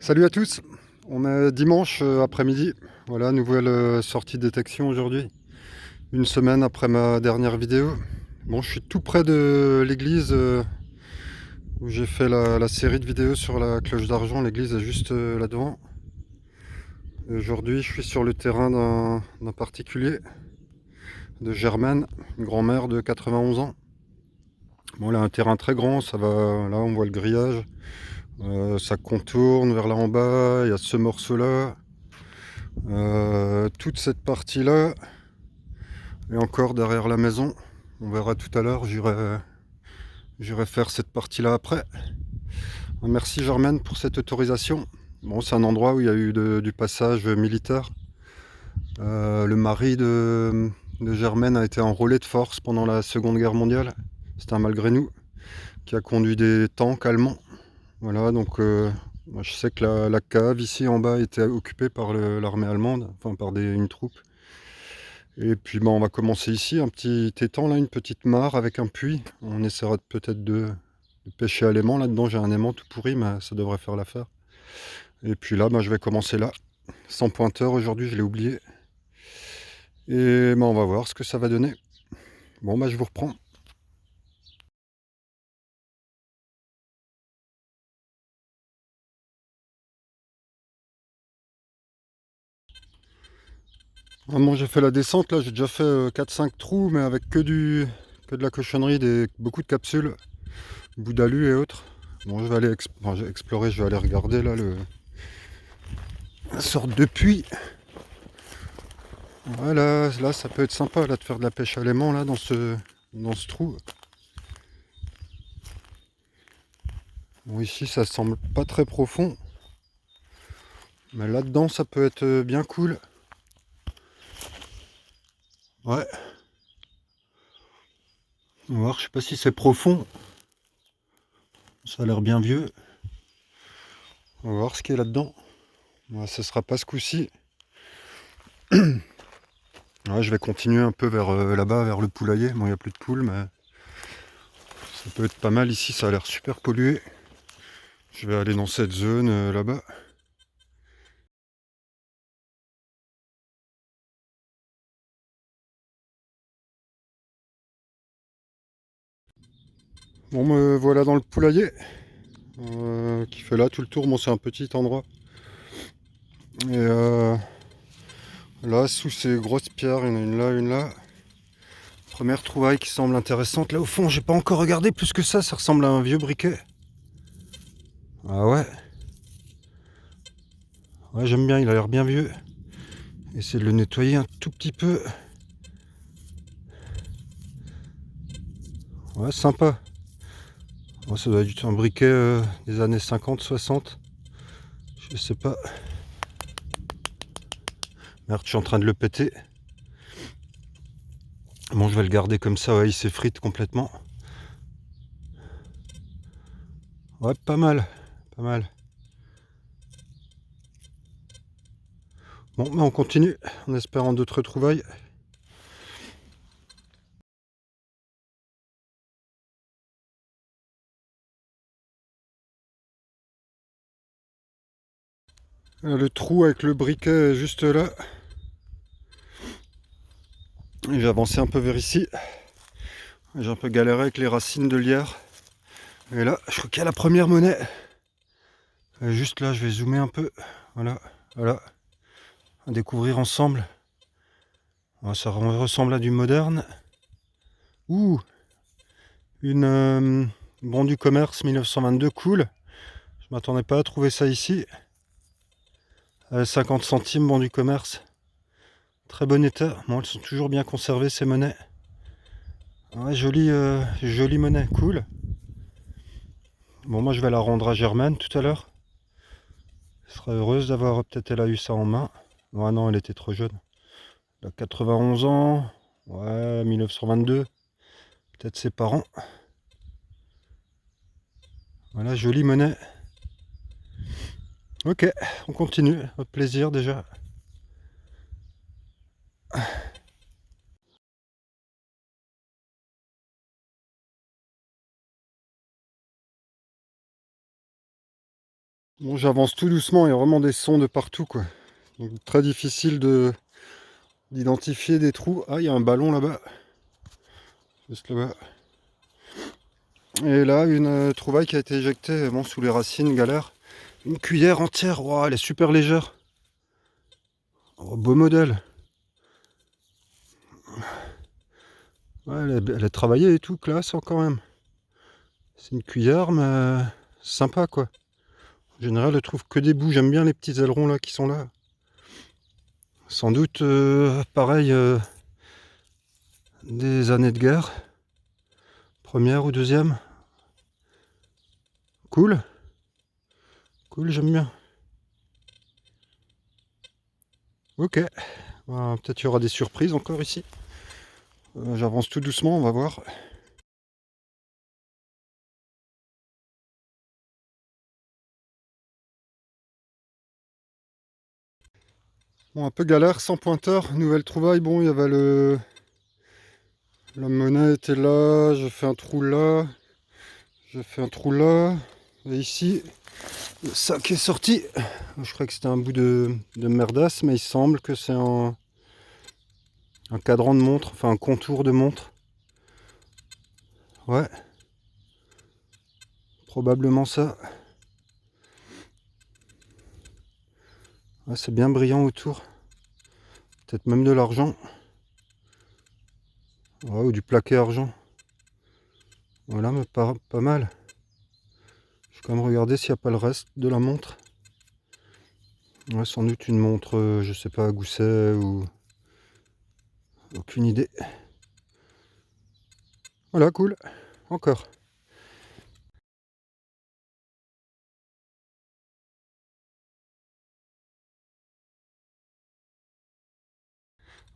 Salut à tous, on est dimanche après-midi. Voilà, nouvelle sortie de détection aujourd'hui. Une semaine après ma dernière vidéo. Bon, je suis tout près de l'église où j'ai fait la série de vidéos sur la cloche d'argent. L'église est juste là devant. Aujourd'hui, je suis sur le terrain d'un particulier, de Germaine, une grand-mère de 91 ans. Bon, là, un terrain très grand, ça va. Là, on voit le grillage. Ça contourne vers là en bas. Il y a ce morceau-là. Toute cette partie-là. Et encore derrière la maison, on verra tout à l'heure, j'irai faire cette partie-là après. Merci Germaine pour cette autorisation. Bon, c'est un endroit où il y a eu du passage militaire. Le mari de Germaine a été enrôlé de force pendant la Seconde Guerre mondiale. C'était un malgré nous qui a conduit des tanks allemands. Voilà, donc moi je sais que la cave ici en bas était occupée par l'armée allemande, enfin par une troupe. Et puis on va commencer ici, un petit étang là, une petite mare avec un puits. On essaiera peut-être de pêcher à l'aimant. Là-dedans j'ai un aimant tout pourri, mais ça devrait faire l'affaire. Et puis là, je vais commencer là. Sans pointeur aujourd'hui, je l'ai oublié. Et on va voir ce que ça va donner. Bon, je vous reprends. Moi j'ai fait la descente, là j'ai déjà fait 4-5 trous, mais avec que de la cochonnerie, beaucoup de capsules, boudalu et autres. Bon, je vais aller explorer, je vais aller regarder là la sorte de puits. Voilà, là ça peut être sympa là, de faire de la pêche à l'aimant là dans ce trou. Bon, ici ça semble pas très profond, mais là-dedans ça peut être bien cool. Ouais. On va voir, je sais pas si c'est profond. Ça a l'air bien vieux. On va voir ce qu'il y a là-dedans. Ouais, ce sera pas ce coup-ci. Ouais, je vais continuer un peu vers là-bas, vers le poulailler. Bon, il n'y a plus de poules, mais ça peut être pas mal ici. Ça a l'air super pollué. Je vais aller dans cette zone là-bas. Bon, me voilà dans le poulailler qui fait là tout le tour. Bon, c'est un petit endroit. Et là, sous ces grosses pierres, il y en a une là, une là. Première trouvaille qui semble intéressante. Là, au fond, j'ai pas encore regardé plus que ça. Ça ressemble à un vieux briquet. Ah ouais. Ouais, j'aime bien. Il a l'air bien vieux. Essayer de le nettoyer un tout petit peu. Ouais, sympa. Ouais, ça doit être un briquet des années 50-60. Je sais pas. Merde, je suis en train de le péter. Bon, je vais le garder comme ça. Ouais, il s'effrite complètement. Ouais, pas mal. Pas mal. Bon, on continue en espérant d'autres trouvailles. Le trou avec le briquet est juste là. J'ai avancé un peu vers ici. J'ai un peu galéré avec les racines de lierre. Et là, je crois qu'il y a la première monnaie. Et juste là, je vais zoomer un peu. Voilà, voilà. À découvrir ensemble. Ouais, ça ressemble à du moderne. Ouh, une bon du commerce 1922, cool. Je m'attendais pas à trouver ça ici. 50 centimes, bon du commerce. Très bon état. Bon, elles sont toujours bien conservées ces monnaies. Ouais, jolie monnaie, cool. Bon, moi je vais la rendre à Germaine tout à l'heure. Elle sera heureuse d'avoir, peut-être elle a eu ça en main. Ouais, non, elle était trop jeune. Elle a 91 ans. Ouais, 1922. Peut-être ses parents. Voilà, jolie monnaie. Ok, on continue. Au plaisir déjà. Bon, j'avance tout doucement, il y a vraiment des sons de partout, quoi. Donc très difficile d'identifier des trous. Ah, il y a un ballon là-bas. Juste là-bas. Et là, une trouvaille qui a été éjectée, bon, sous les racines, galère. Une cuillère entière, wow, elle est super légère. Oh, beau modèle. Ouais, elle est travaillée et tout, classe quand même. C'est une cuillère, mais sympa quoi. En général, je trouve que des bouts. J'aime bien les petits ailerons là qui sont là. Sans doute, pareil, des années de guerre. Première ou deuxième. Cool. Cool, j'aime bien. Ok. Peut-être il y aura des surprises encore ici. J'avance tout doucement, on va voir. Bon, un peu galère, sans pointeur. Nouvelle trouvaille. Bon, il y avait la monnaie était là. J'ai fait un trou là. J'ai fait un trou là. Et ici, le sac est sorti. Je croyais que c'était un bout de merdasse, mais il semble que c'est un cadran de montre, enfin un contour de montre. Ouais. Probablement ça. Ouais, c'est bien brillant autour. Peut-être même de l'argent. Ouais, ou du plaqué argent. Voilà, mais pas mal. Je vais quand même regarder s'il n'y a pas le reste de la montre. Ouais, sans doute une montre, je sais pas, à gousset ou... Aucune idée. Voilà, cool. Encore.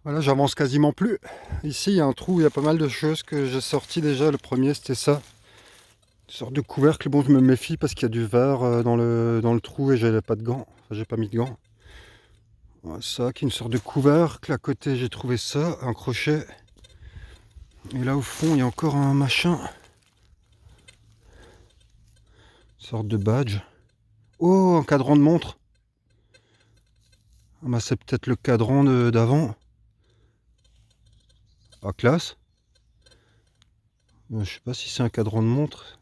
Voilà, j'avance quasiment plus. Ici, il y a un trou, il y a pas mal de choses que j'ai sorties déjà. Le premier, c'était ça. Une sorte de couvercle. Bon, je me méfie parce qu'il y a du verre dans le trou et j'avais pas de gants. Enfin, j'ai pas mis de gants. Voilà, ça, qui est une sorte de couvercle. À côté, j'ai trouvé ça, un crochet. Et là, au fond, il y a encore un machin. Une sorte de badge. Oh, un cadran de montre. Ah, bah, c'est peut-être le cadran d'avant. Ah, classe. Je sais pas si c'est un cadran de montre.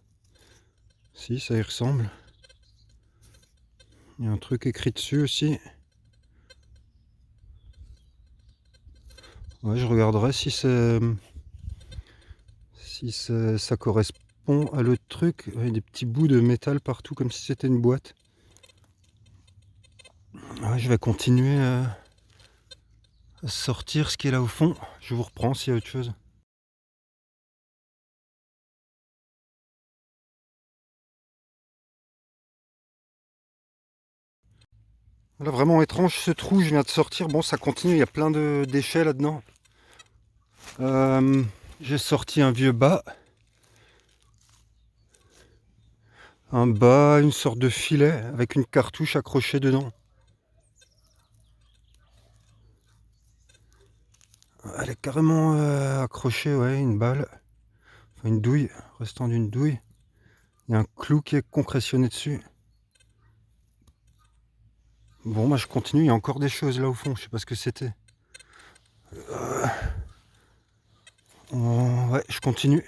Si, ça y ressemble. Il y a un truc écrit dessus aussi. Ouais, je regarderai si ça correspond à l'autre truc. Il y a des petits bouts de métal partout, comme si c'était une boîte. Ouais, je vais continuer à sortir ce qui est là au fond. Je vous reprends s'il y a autre chose. Là, vraiment étrange ce trou, je viens de sortir. Bon, ça continue, il y a plein de déchets là-dedans. J'ai sorti un vieux bas. Un bas, une sorte de filet avec une cartouche accrochée dedans. Elle est carrément accrochée, ouais, une balle. Enfin, une douille, restant d'une douille. Il y a un clou qui est concrétionné dessus. Bon, bah je continue, il y a encore des choses là au fond, je sais pas ce que c'était. Ouais, je continue.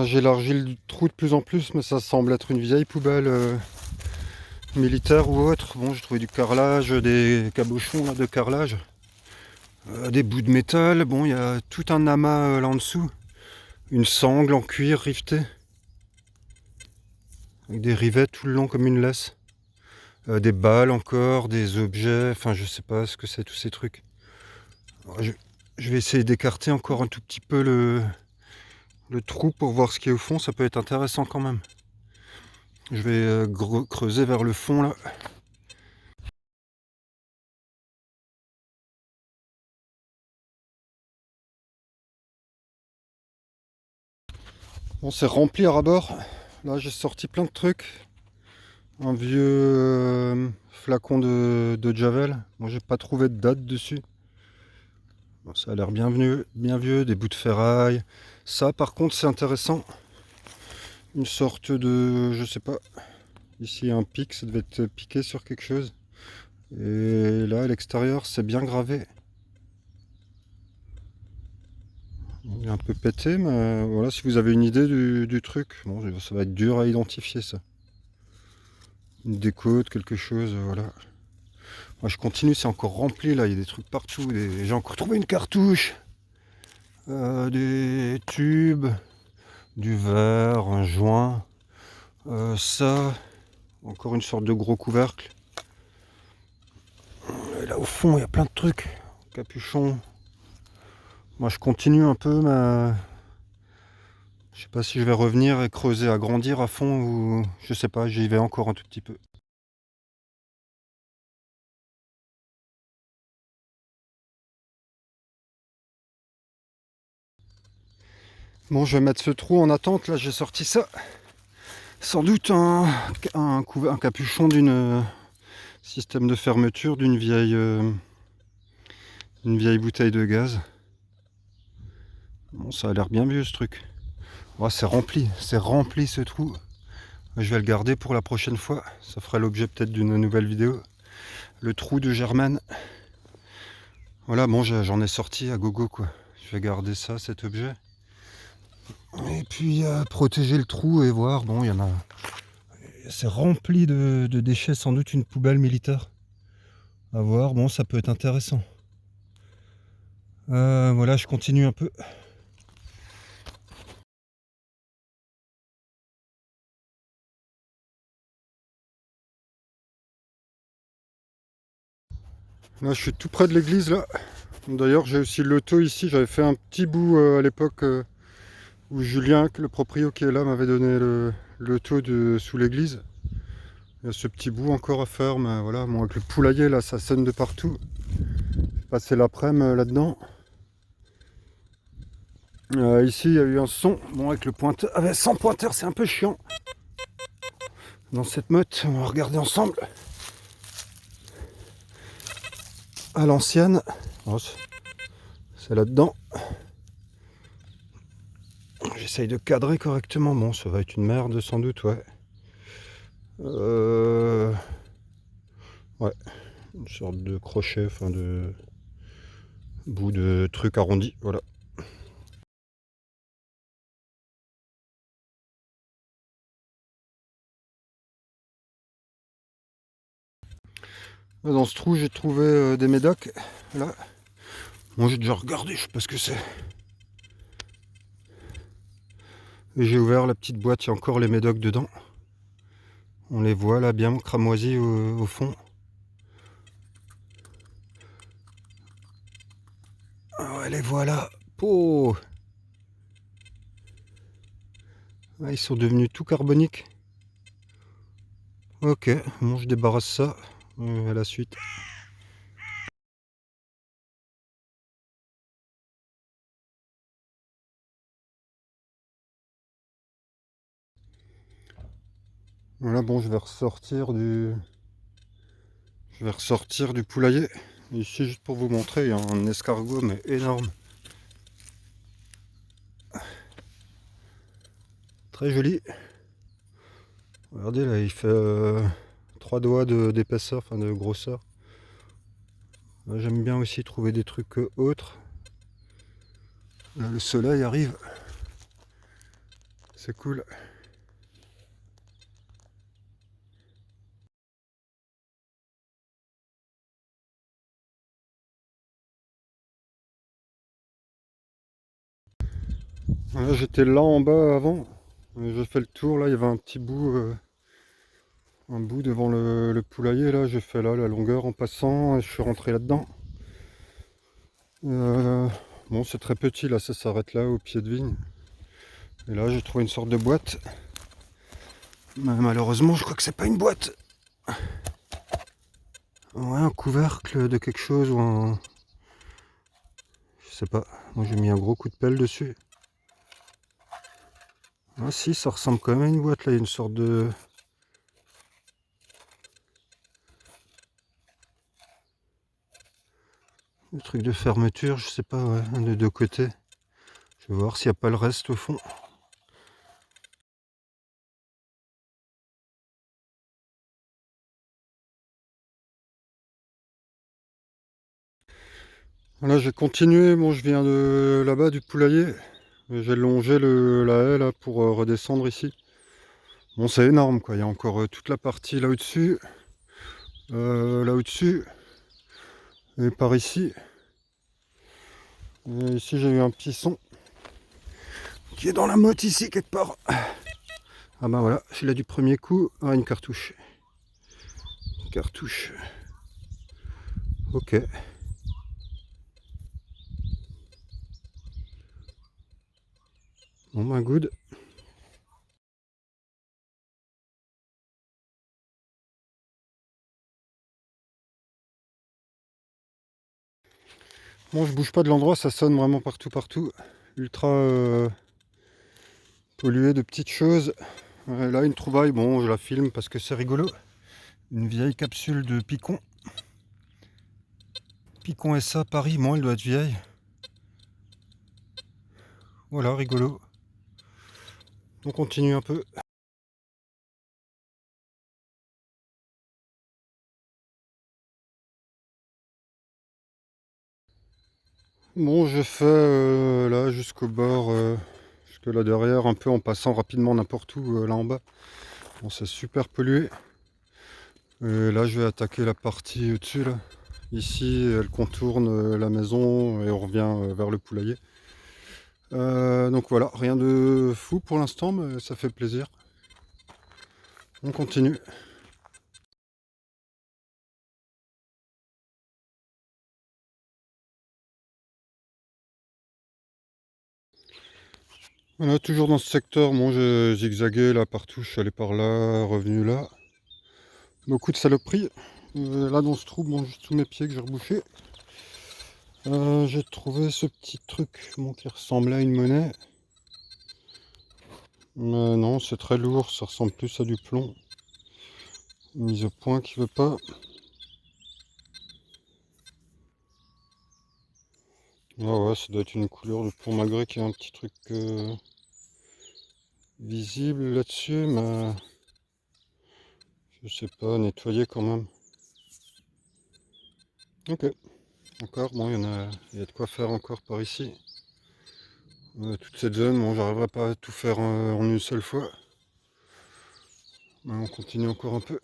J'élargis le trou de plus en plus, mais ça semble être une vieille poubelle militaire ou autre. Bon, j'ai trouvé du carrelage, des cabochons là, de carrelage, des bouts de métal. Bon, il y a tout un amas là en dessous. Une sangle en cuir rivetée, avec des rivets tout le long comme une laisse. Des balles encore, des objets, enfin je sais pas ce que c'est tous ces trucs. Je vais essayer d'écarter encore un tout petit peu le trou pour voir ce qui est au fond, ça peut être intéressant quand même. Je vais creuser vers le fond là. Bon, c'est rempli à ras-bord. Là, j'ai sorti plein de trucs. Un vieux flacon de Javel. Moi, j'ai pas trouvé de date dessus. Bon, ça a l'air bien vieux, des bouts de ferraille. Ça par contre c'est intéressant. Une sorte de, je sais pas, ici il y a un pic, ça devait être piqué sur quelque chose. Et là à l'extérieur c'est bien gravé. Il est un peu pété, mais voilà, si vous avez une idée du truc. Bon, ça va être dur à identifier ça. Une déco de quelque chose, voilà. Moi je continue, c'est encore rempli là, il y a des trucs partout. J'ai encore trouvé une cartouche, des tubes, du verre, un joint, ça, encore une sorte de gros couvercle. Et là au fond il y a plein de trucs, capuchon. Moi je continue un peu, mais je sais pas si je vais revenir et creuser, agrandir à fond ou je sais pas, j'y vais encore un tout petit peu. Bon, je vais mettre ce trou en attente, là j'ai sorti ça. Sans doute un capuchon d'une système de fermeture d'une vieille bouteille de gaz. Bon, ça a l'air bien vieux ce truc. Oh, c'est rempli ce trou. Je vais le garder pour la prochaine fois. Ça fera l'objet peut-être d'une nouvelle vidéo. Le trou de Germaine. Voilà, bon, j'en ai sorti à gogo quoi. Je vais garder ça, cet objet. Et puis protéger le trou et voir. Bon, il y en a. C'est rempli de déchets, sans doute une poubelle militaire. À voir, bon, ça peut être intéressant. Voilà, je continue un peu. Là, je suis tout près de l'église, là. D'ailleurs, j'ai aussi l'auto ici. J'avais fait un petit bout à l'époque où Julien, le proprio qui est là, m'avait donné l'auto sous l'église. Il y a ce petit bout encore à faire, mais voilà, bon, avec le poulailler, là, ça sonne de partout. J'ai passé l'après-midi là-dedans. Ici, il y a eu un son. Bon, avec le pointeur. Ah, sans pointeur, c'est un peu chiant. Dans cette motte, on va regarder ensemble. À l'ancienne. Oh, c'est là-dedans. J'essaye de cadrer correctement. Bon, ça va être une merde sans doute, ouais. Ouais, une sorte de crochet, enfin de bout de truc arrondi, voilà. Dans ce trou, j'ai trouvé des médocs, là. Bon, j'ai déjà regardé, je sais pas ce que c'est. Et j'ai ouvert la petite boîte, il y a encore les médocs dedans. On les voit là, bien cramoisis au fond. Ah ouais, les voilà. Oh, ah, ils sont devenus tout carboniques. Ok, bon, je débarrasse ça. À la suite. Voilà, bon, je vais ressortir du poulailler. Ici, juste pour vous montrer, il y a un escargot, mais énorme. Très joli. Regardez là, il fait 3 doigts d'épaisseur, enfin de grosseur. J'aime bien aussi trouver des trucs autres. Là, le soleil arrive. C'est cool. Voilà, j'étais là en bas avant. J'ai fait le tour, là il y avait un petit bout, un bout devant le poulailler. Là, j'ai fait là la longueur en passant et je suis rentré là-dedans. Bon, c'est très petit, là ça s'arrête là au pied de vigne. Et là j'ai trouvé une sorte de boîte. Mais malheureusement, je crois que c'est pas une boîte. Ouais, un couvercle de quelque chose ou un... Je sais pas. Moi j'ai mis un gros coup de pelle dessus. Ah si, ça ressemble quand même à une boîte là. Il y a une sorte de... Le truc de fermeture, je sais pas, ouais, un des deux côtés. Je vais voir s'il n'y a pas le reste au fond. Voilà, j'ai continué. Bon, je viens de là-bas du poulailler. J'ai longé la haie là pour redescendre ici. Bon, c'est énorme quoi. Il y a encore toute la partie là au-dessus, là au-dessus, et par ici. Et ici, j'ai eu un petit son qui est dans la motte ici quelque part. Ah bah voilà, celui-là du premier coup. Ah, une cartouche. Une cartouche. Ok. Bon bah good. Bon, je bouge pas de l'endroit, ça sonne vraiment partout. Ultra pollué de petites choses. Là, une trouvaille, bon, je la filme parce que c'est rigolo. Une vieille capsule de Picon. Picon SA Paris, bon, elle doit être vieille. Voilà, rigolo. On continue un peu. Bon, je fais là jusqu'au bord, jusque là derrière, un peu en passant rapidement n'importe où là en bas. Bon, c'est super pollué. Et là, je vais attaquer la partie au-dessus là. Ici, elle contourne la maison et on revient vers le poulailler. Donc voilà, rien de fou pour l'instant, mais ça fait plaisir. On continue. Voilà, toujours dans ce secteur, bon, j'ai zigzagué là partout, je suis allé par là, revenu là. Beaucoup de saloperies. Là dans ce trou, bon, juste sous mes pieds que j'ai rebouché. J'ai trouvé ce petit truc bon, qui ressemblait à une monnaie. Mais non, c'est très lourd, ça ressemble plus à du plomb. Mise au point qui veut pas. Ah ouais, ça doit être une couleur de plomb malgré qu'il y a un petit truc visible là-dessus, mais je sais pas, nettoyer quand même. Ok, encore, bon, il y a de quoi faire encore par ici. Toute cette zone, bon, j'arriverai pas à tout faire en une seule fois. Mais on continue encore un peu.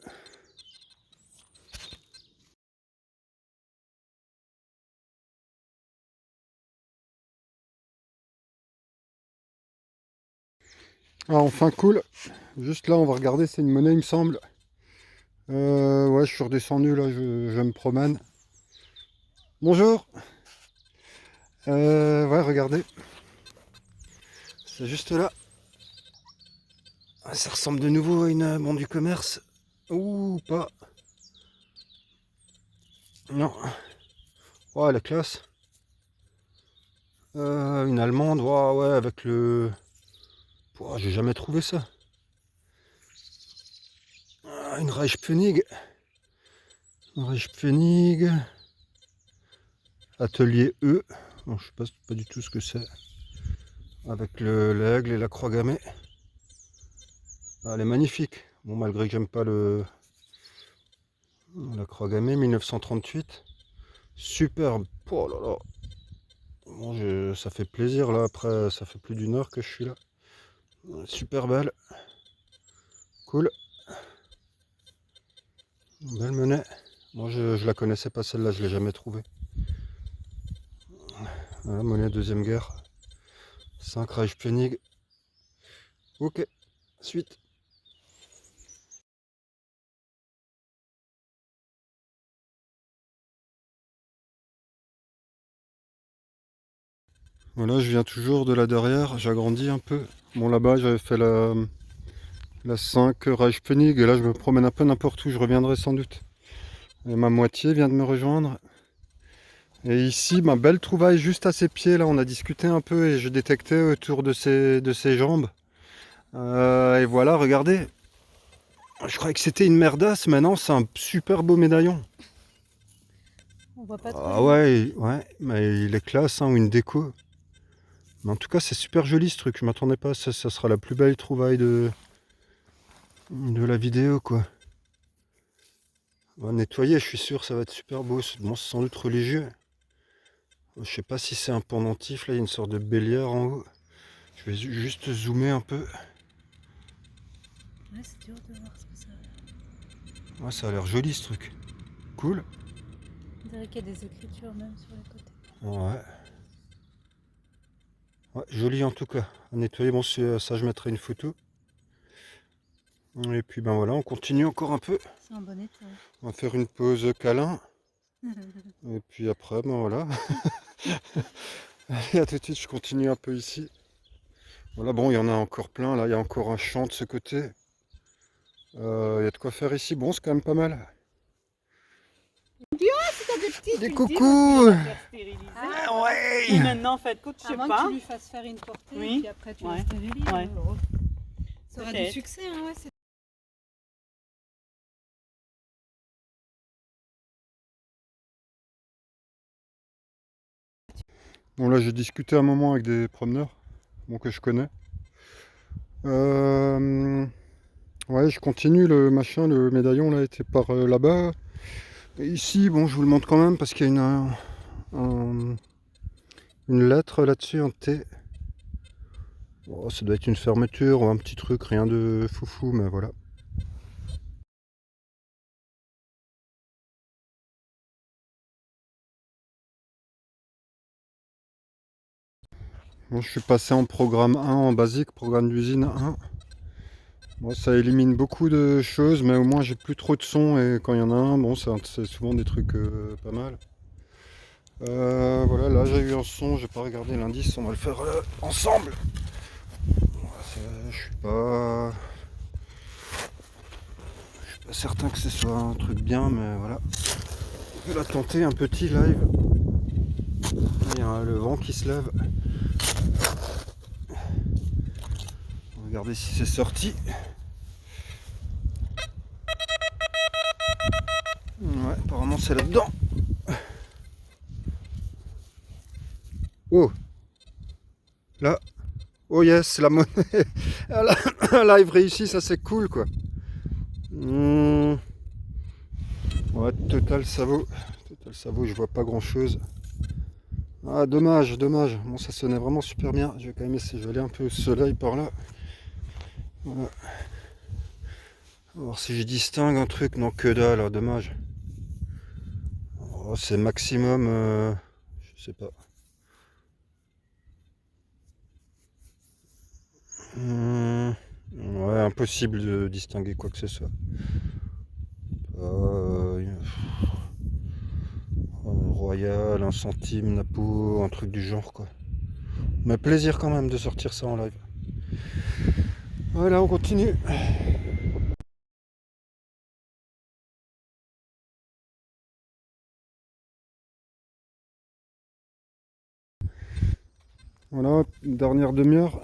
Ah, enfin cool. Juste là, on va regarder, c'est une monnaie, il me semble. Ouais, je suis redescendu là, je me promène. Bonjour. Ouais, regardez. C'est juste là. Ah, ça ressemble de nouveau à une bon du commerce. Ouh, pas. Non. Ouais, la classe. Une allemande, ouais, ouais, avec le. Ouah, j'ai jamais trouvé ça. Ah, une Reichspfennig. Une Reichspfennig. Atelier E. Bon, je sais pas du tout ce que c'est. Avec l'aigle et la croix gammée. Ah, elle est magnifique. Bon, malgré que j'aime pas la croix gammée 1938. Superbe. Oh là là. Bon, ça fait plaisir là. Après, ça fait plus d'une heure que je suis là. Super belle. Cool. Belle monnaie. Moi, je la connaissais pas celle-là. Je l'ai jamais trouvée. Voilà, monnaie deuxième guerre. 5 Reichspfennig. Ok. Suite. Voilà, je viens toujours de là derrière. J'agrandis un peu. Bon, là-bas, j'avais fait la 5 Reichspfennig. Et là, je me promène un peu n'importe où. Je reviendrai sans doute. Et ma moitié vient de me rejoindre. Et ici, ma belle trouvaille juste à ses pieds. Là, on a discuté un peu et je détectais autour de ses jambes. Et voilà, regardez. Je croyais que c'était une merdasse. Maintenant, c'est un super beau médaillon. voit pas trop. Ah ouais, ouais, mais il est classe, hein, ou une déco. Mais en tout cas, c'est super joli ce truc. Je m'attendais pas à ça. Ça sera la plus belle trouvaille de la vidéo, quoi. On va nettoyer, je suis sûr, ça va être super beau. Bon, c'est sans doute religieux. Je sais pas si c'est un pendentif, là, il y a une sorte de bélière en haut. Je vais juste zoomer un peu. Ouais, c'est dur de voir ce que ça. Ouais, ça a l'air joli ce truc. Cool. On dirait qu'il y a des écritures même sur les côtés. Ouais. Ouais, joli en tout cas. À nettoyer, bon, ça, je mettrai une photo. Et puis ben voilà, on continue encore un peu. C'est en bon état. On va faire une pause câlin. Et puis après, ben voilà. Allez, à tout de suite, je continue un peu ici. Voilà, bon, il y en a encore plein. Là, il y a encore un champ de ce côté. Il y a de quoi faire ici. Bon, c'est quand même pas mal. Des coucous! Ah ouais! Et maintenant, faites coup, je sais À moins pas. que tu lui fasses faire une portée Oui. et puis après tu la Ouais. stérilises. Ouais. Ça aura du Peut-être. succès, hein, ouais. Bon, là, j'ai discuté un moment avec des promeneurs, bon, que je connais. Ouais, je continue le machin, le médaillon là était par là-bas. Et ici, bon, je vous le montre quand même parce qu'il y a une lettre là-dessus en T. Oh, ça doit être une fermeture ou un petit truc, rien de foufou, mais voilà. Bon, je suis passé en programme 1, en basique, programme d'usine 1. Bon, ça élimine beaucoup de choses, mais au moins j'ai plus trop de son et quand il y en a un, bon, c'est souvent des trucs pas mal. Voilà, là j'ai eu un son, j'ai pas regardé l'indice, on va le faire ensemble. Je suis pas certain que ce soit un truc bien, mais voilà. Je vais la tenter, un petit live. Il y a le vent qui se lève. Regardez si c'est sorti. Ouais, apparemment c'est là-dedans. Oh, là. Oh yes, la monnaie. Un live réussi, ça c'est cool quoi. Ouais, Total Savo, je vois pas grand chose. Ah, dommage, dommage. Bon, ça sonnait vraiment super bien. Je vais quand même essayer, je vais aller un peu au soleil par là. Voilà. On va voir si je distingue un truc. Non, que dalle, dommage. Oh, c'est maximum, je sais pas. Ouais, impossible de distinguer quoi que ce soit. Royal, un centime, Napo, un truc du genre quoi. Mais plaisir quand même de sortir ça en live. Voilà, on continue. Voilà, dernière demi-heure.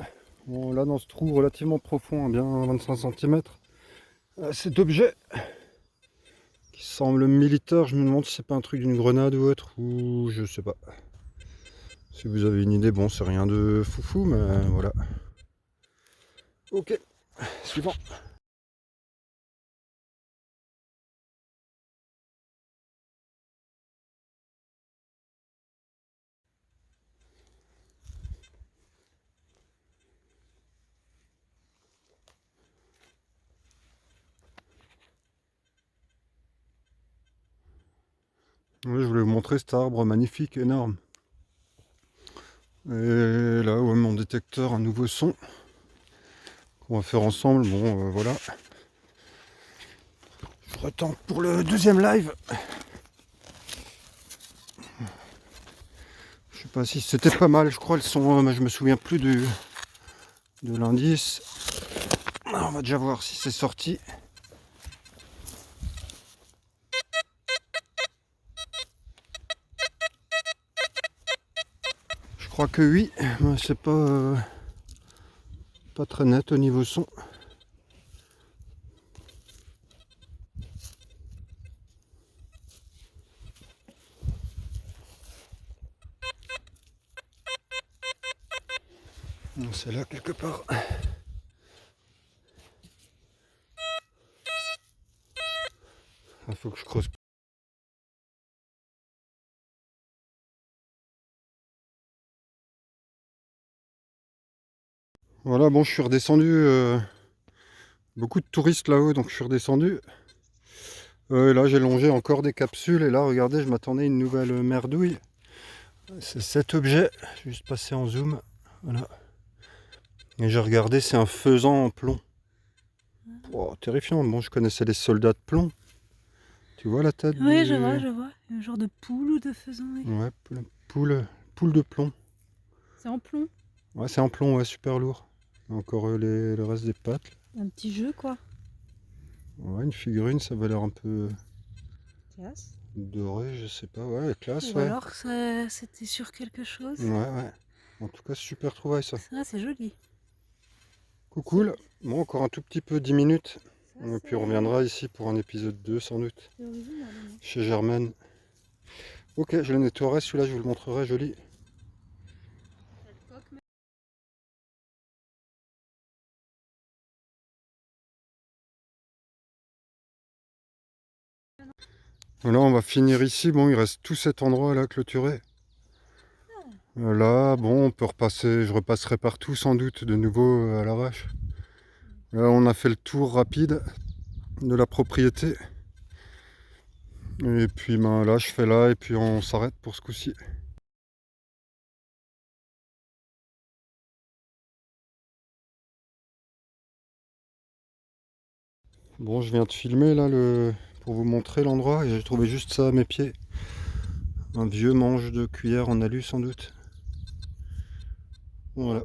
Bon, là, dans ce trou relativement profond, hein, bien 25 cm, cet objet qui semble militaire, je me demande si c'est pas un truc d'une grenade ou autre, ou je sais pas. Si vous avez une idée, bon, c'est rien de foufou, mais voilà. Ok, suivant. Oui, je voulais vous montrer cet arbre magnifique, énorme. Et là, ouais, mon détecteur, un nouveau son qu'on va faire ensemble. Bon, voilà. Je retente pour le deuxième live. Je sais pas si c'était pas mal, je crois le son, mais je me souviens plus de l'indice. On va déjà voir si c'est sorti. Je crois que oui, mais c'est pas très net au niveau son. C'est là quelque part. Il faut que je creuse. Voilà, bon, je suis redescendu. Beaucoup de touristes là-haut, donc je suis redescendu. Et là, j'ai longé encore des capsules. Et là, regardez, je m'attendais à une nouvelle merdouille. C'est cet objet. Je vais juste passer en zoom. Voilà. Et j'ai regardé, c'est un faisan en plomb. Oh, terrifiant. Bon, je connaissais les soldats de plomb. Tu vois la tête Oui, du... je vois, je vois. Un genre de poule ou de faisan. Oui. Ouais, poule de plomb. C'est en plomb. Ouais, c'est en plomb, ouais, super lourd. Encore le reste des pattes. Un petit jeu, quoi. Ouais, une figurine, ça va l'air un peu Classe. doré, je sais pas. Ouais, classe, Ou ouais. alors c'était sur quelque chose. Ouais, ouais. En tout cas, super trouvaille, ça. Ça, c'est joli. Cool. Bon, encore un tout petit peu, 10 minutes. Ça, Et puis on reviendra ici pour un épisode 2, sans doute. c'est original. Hein. Chez Germaine. Ok, je le nettoierai, celui-là, je vous le montrerai, joli. Là, on va finir ici. Bon, il reste tout cet endroit là clôturé. Là, bon, on peut repasser. Je repasserai partout sans doute de nouveau à l'arrache. Là, on a fait le tour rapide de la propriété. Et puis ben, là, je fais là et puis on s'arrête pour ce coup-ci. Bon, je viens de filmer là pour vous montrer l'endroit et j'ai trouvé juste ça à mes pieds. Un vieux manche de cuillère en alu sans doute. Voilà.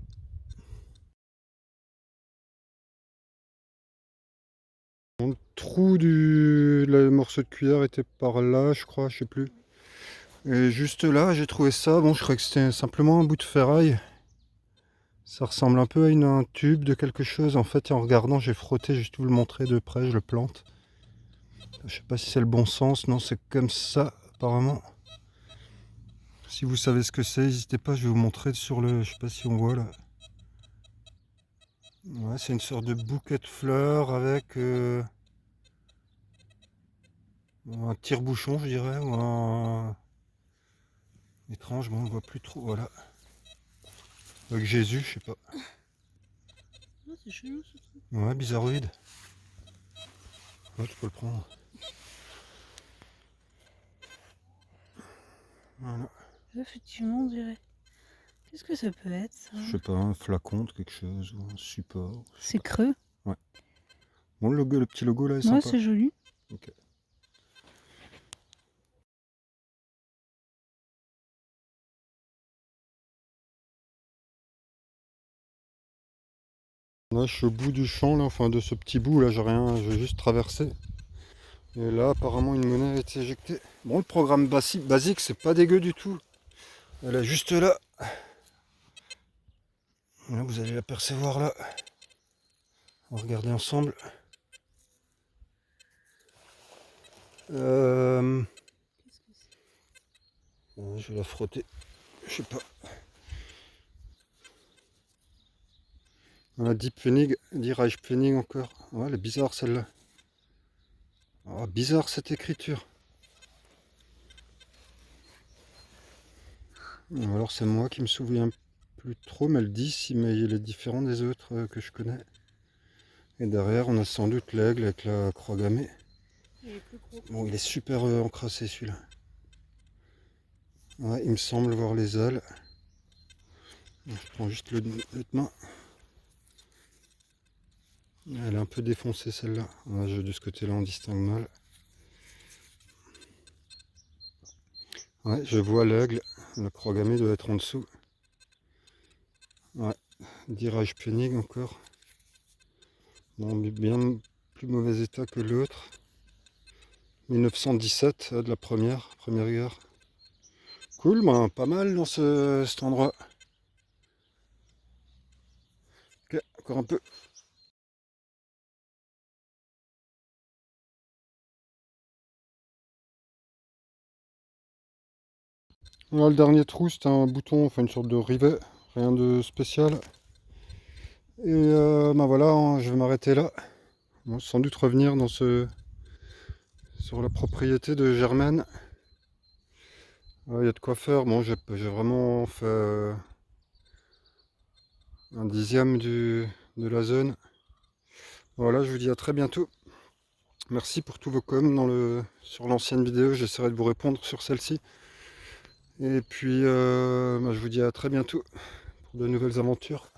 Le trou le morceau de cuillère était par là, je crois, je sais plus. Et juste là, j'ai trouvé ça. Bon, je croyais que c'était simplement un bout de ferraille. Ça ressemble un peu à un tube de quelque chose. En fait, en regardant, j'ai frotté, juste vous le montrer de près, je le plante. Je sais pas si c'est le bon sens. Non, c'est comme ça, apparemment. Si vous savez ce que c'est, n'hésitez pas, je vais vous montrer sur le... Je sais pas si on voit là. Ouais, c'est une sorte de bouquet de fleurs avec un tire-bouchon, je dirais, ou un... Étrange, bon, on ne voit plus trop, voilà. Avec Jésus, je sais pas. Ah, c'est chelou ce truc. Ouais, bizarroïde. Ouais, tu peux le prendre. Voilà. Effectivement, on dirait. Qu'est-ce que ça peut être, ça? Je sais pas, un flacon de quelque chose, ou un support. C'est creux. Ouais. Bon, le petit logo là est Ouais, sympa. c'est joli. Ok. Là, je suis au bout du champ, là, enfin de ce petit bout là, j'ai rien, j'ai juste traversé. Et là, apparemment, une monnaie a été éjectée. Bon, le programme basique, c'est pas dégueu du tout. Elle est juste là. Là, vous allez l'apercevoir là. On va regarder ensemble. Qu'est-ce que c'est? Je vais la frotter. Je sais pas. Voilà, Deep Pfennig, Dirage Pfennig encore. Ouais, elle est bizarre celle-là. Oh, bizarre cette écriture. Ou alors c'est moi qui me souviens plus trop, mais elle dit si, mais il est différent des autres que je connais. Et derrière, on a sans doute l'aigle avec la croix gammée. Il est plus gros. Bon, il est super encrassé celui-là. Ouais, il me semble voir les ailes. Je prends juste le de main. Elle est un peu défoncée celle-là. Ouais, de ce côté-là, on distingue mal. Ouais, je vois l'aigle. La croix gammée doit être en dessous. Ouais, Dirage Pfennig encore. Bon, bien plus mauvais état que l'autre. 1917 de la première guerre. Cool, ben, pas mal dans cet endroit. Ok, encore un peu. Voilà, le dernier trou, c'était un bouton, enfin une sorte de rivet, rien de spécial. Et ben voilà, hein, je vais m'arrêter là. Bon, sans doute revenir sur la propriété de Germaine. Il y a de quoi faire. Bon, j'ai vraiment fait un dixième de la zone. Voilà, je vous dis à très bientôt. Merci pour tous vos coms sur l'ancienne vidéo. J'essaierai de vous répondre sur celle-ci. Et puis, je vous dis à très bientôt pour de nouvelles aventures.